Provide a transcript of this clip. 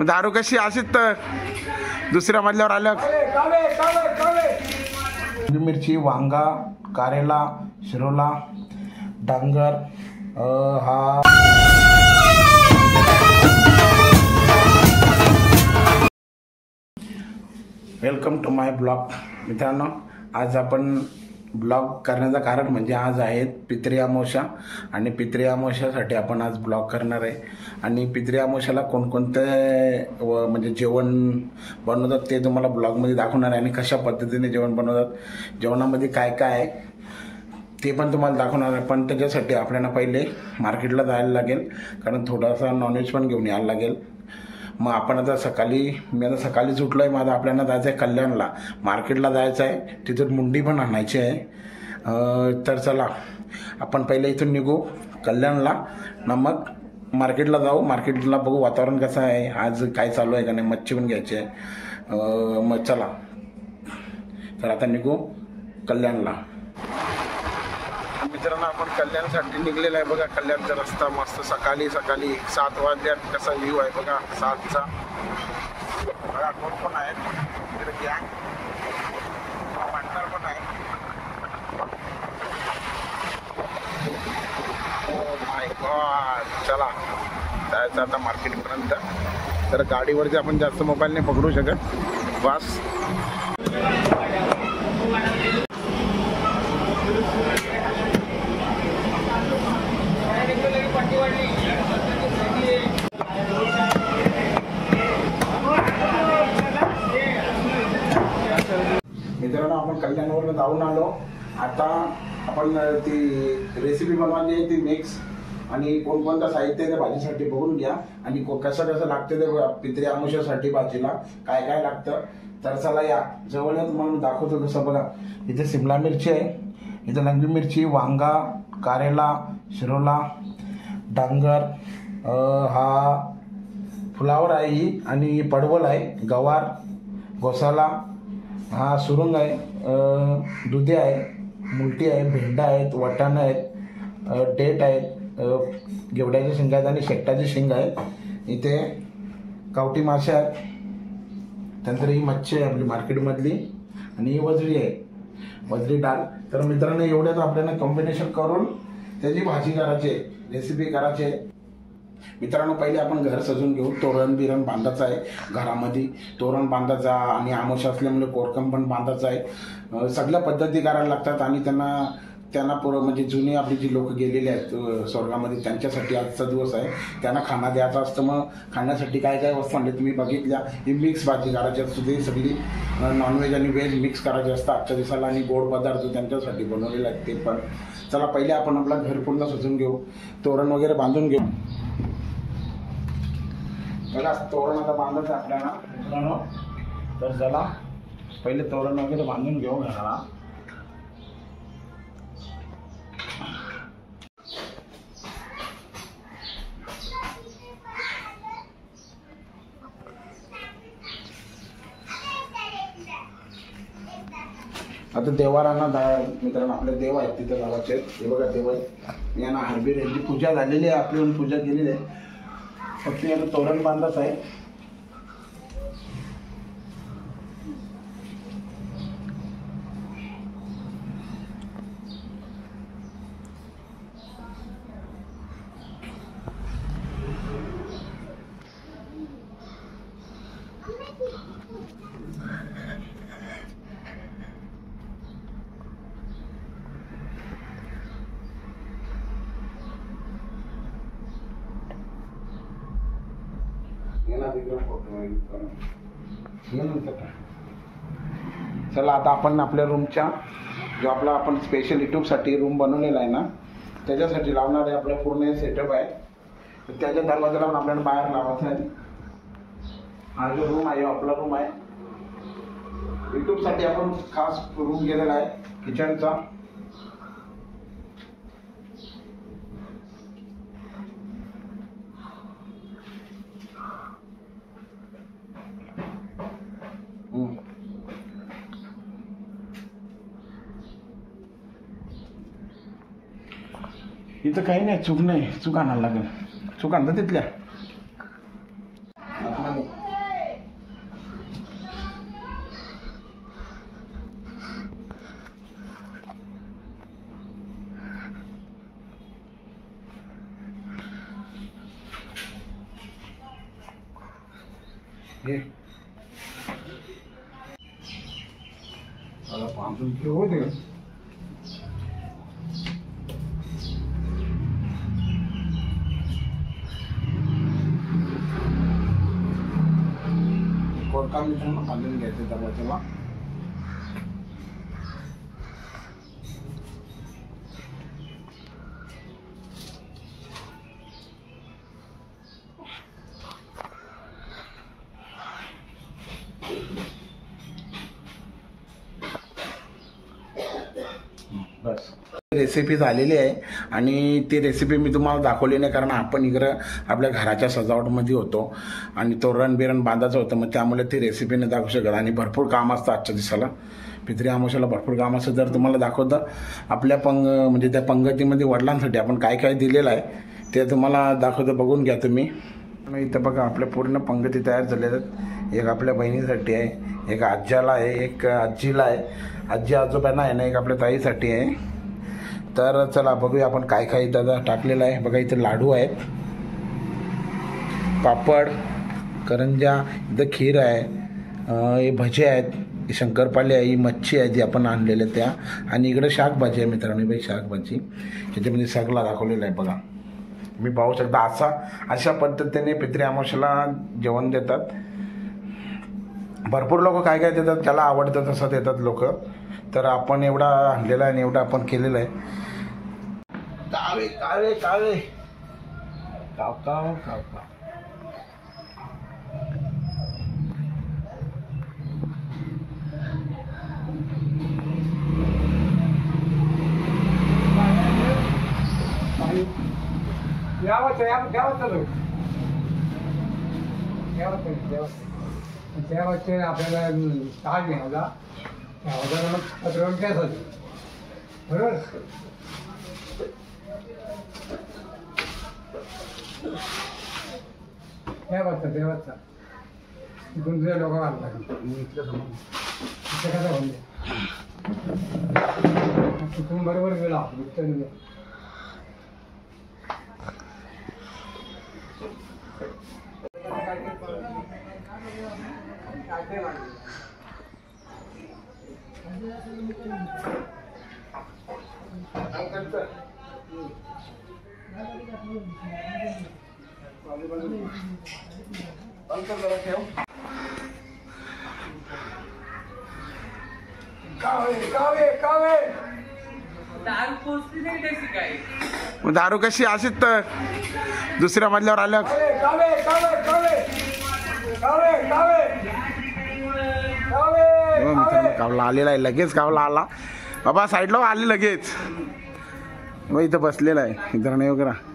दारू कशी अशीच तर दुसऱ्या मजल्यावर आल्या. मिरची, वांगा, कारेला, शिरोला, डांगर, हा वेलकम टू माय ब्लॉग. मित्रांनो, आज आपण ब्लॉग करण्याचं कारण म्हणजे आज आहे पितृ अमावस्या आणि पितृ अमावस्यासाठी आपण आज ब्लॉग करणार आहे. आणि पितृ अमावस्याला कोणकोणते म्हणजे जेवण बनवतात ते तुम्हाला ब्लॉगमध्ये दाखवणार आहे आणि कशा पद्धतीने जेवण बनवतात, जेवणामध्ये काय काय आहे ते पण तुम्हाला दाखवणार आहे. पण त्याच्यासाठी आपल्याला पहिले मार्केटला जायला लागेल, कारण थोडासा नॉनव्हेज पण घेऊन यायला लागेल. मग आपण आता मी आता सकाळीच उठलो आहे. माझं आपल्याला जायचं आहे कल्याणला, मार्केटला जायचं आहे, तिथून मुंडी पण आणायची आहे. तर चला आपण पहिले इथून निघू कल्याणला, ना मग मार्केटला जाऊ. मार्केटला बघू वातावरण कसं आहे, आज काय चालू आहे का नाही, मच्छी पण घ्यायची आहे. मग चला तर आता निघू कल्याणला. मित्रांनो, आपण कल्याणसाठी निघलेला आहे. बघा कल्याणचा रस्ता मस्त सकाळी 7 वाजल्यात कसा व्ह्यू आहे बघा 7चा. बघा कोण पण आहे तिथे, गँग पार्टनर पण आहे. माय गॉड, चला जायचं आता मार्केटपर्यंत. तर गाडीवरती आपण जास्त मोबाईल नाही पकडू शकत. बस मित्रांनो, आपण कल्याणवर जाऊन आलो. आता आपण ती रेसिपी बनवायची आहे ती मिक्स, आणि कोणकोणतं साहित्य त्या भाजीसाठी बघून घ्या आणि कसं कसं लागतं ते पितृ अमावस्यासाठी भाजीला काय काय लागतं. तर चला या जवळ तुम्हाला दाखवतो कसं. बघा इथे शिमला मिरची आहे, इथे लंगडी मिरची, वांगा, कारेला, शिरोला, डांगर, हा फुलावर आहे ही, आणि पडवल आहे, गवार, घोसाला, हा सुरुंग आहे, दुधी आहे, मुलटी आहे, भेंडा आहेत, वाटाणा आहेत, डेट आहेत, घेवड्याची शेंगा आहेत आणि शेकटाची शेंग आहेत. इथे गावठी मासे आहेत. त्यानंतर ही मच्छी आहे आपली मार्केटमधली, आणि ही वजरी आहे, वजरी डाळ. तर मित्रांनो, एवढ्याच आपल्याला कॉम्बिनेशन करून त्याची भाजी करायची, रेसिपी करायची. मित्रांनो, पहिले आपण घर सजून घेऊ. तोरण बिरण बांधायचं आहे, घरामध्ये तोरण बांधायचा, आणि अमावस्या असल्यामुळे कोरकम पण बांधायचं आहे. सगळ्या पद्धती करायला लागतात. आणि त्यांना म्हणजे जुने आपली जी लोक गेलेले आहेत स्वर्गामध्ये, त्यांच्यासाठी आजचा दिवस आहे, त्यांना खाना द्यायचा असतं. मग खाण्यासाठी काय काय वस्तू आणले तुम्ही बघितल्या. ही मिक्स भाजी करायची असते, सगळी नॉनव्हेज आणि व्हेज मिक्स करायचे असतं आजच्या दिवसाला. आणि गोड पदार्थ त्यांच्यासाठी बनवलेले आहेत ते पण. चला पहिले आपण आपला घर पूर्ण सजून घेऊ, तोरण वगैरे बांधून घेऊ. बघा तोरण आता बांधायचं आपल्याला मित्रांनो. तर चला पहिले तोरण वगैरे बांधून घेऊ घराला. आता देवारांना मित्रांनो आपले देव आहेत तिथे लावायचे. हे बघा देव आहे, यांना हरबीर यांची पूजा झालेली आहे, आपली पूजा केलेली आहे. फक्त याला तोरण बांधत आहे. चला आता आपण आपल्या रूमच्या जो आपला आपण स्पेशल यूट्यूबसाठी रूम बनवलेला आहे ना, त्याच्यासाठी लावणार आहे. आपलं पूर्ण सेटअप आहे. तर त्याच्या दरवाजाला पण आपल्याला बाहेर लावायचं आहे. हा जो रूम आहे आपला रूम आहे, यूट्यूबसाठी आपण खास रूम केलेला आहे किचनचा. इथं काही नाही, चूक नाही, चूक आणायला लागेल. चूक आणता तिथल्या हे 500 किलो होते. कोणता मित्रांनो बांधून घ्यायचं दरवाजाला. बस रेसिपी झालेली आहे आणि ती रेसिपी मी तुम्हाला दाखवली नाही, कारण आपण इकडं आपल्या घराच्या सजावटमध्ये होतो आणि तोरण बिरण बांधायचं होतं, मग त्यामुळे ती रेसिपी नाही दाखवू शकत. आणि भरपूर काम असतं आजच्या दिवसाला, पितरी अमावस्येला भरपूर काम असतं. जर तुम्हाला दाखवतं आपल्या म्हणजे त्या पंगतीमध्ये वडिलांसाठी आपण काय काय दिलेलं आहे ते तुम्हाला दाखवतं, बघून घ्या तुम्ही. इथं बघा आपल्या पूर्ण पंगती तयार झालेल्या आहेत. एक आपल्या बहिणीसाठी आहे, एक आज्याला आहे, एक आजीला आहे, आजी आजोबांना आहे ना, एक आपल्या ताईसाठी आहे. तर चला बघूया आपण काय काय दादा टाकलेलं आहे. बघा इथे लाडू आहेत, पापड, करंजा, इथं खीर आहे, हे भजे आहेत, शंकरपाळी आहे, ही मच्छी आहे जी आपण आणलेल्या त्या, आणि इकडे शाकभाजी आहे मित्रांनो. बाई शाकभाजी त्याच्यामध्ये सगळा दाखवलेला आहे बघा, मी पाहू शकता. अशा पद्धतीने पितरी अमावस्येला जेवण देतात. भरपूर लोक काय काय देतात, त्याला आवडतं तसं देतात लोक. तर आपण एवढा आणलेला आहे आणि एवढा आपण केलेलं आहे. कावे कावे कावे काव काव काव काव. त्यावरचे आपल्याला ताज घ्यायला पत्रवून काय झालं बरोबर. देवाचा तिथून तुझ्या लोक आणला कसा म्हणले तिथून बरोबर गेला दारू कशी अशीच तर दुसऱ्या मजल्यावर आल्या कावला आलेला आहे, लगेच कावला आला बाबा, साईडला आले लगेच. मग इथं बसलेला आहे मित्रांनो वगैरे.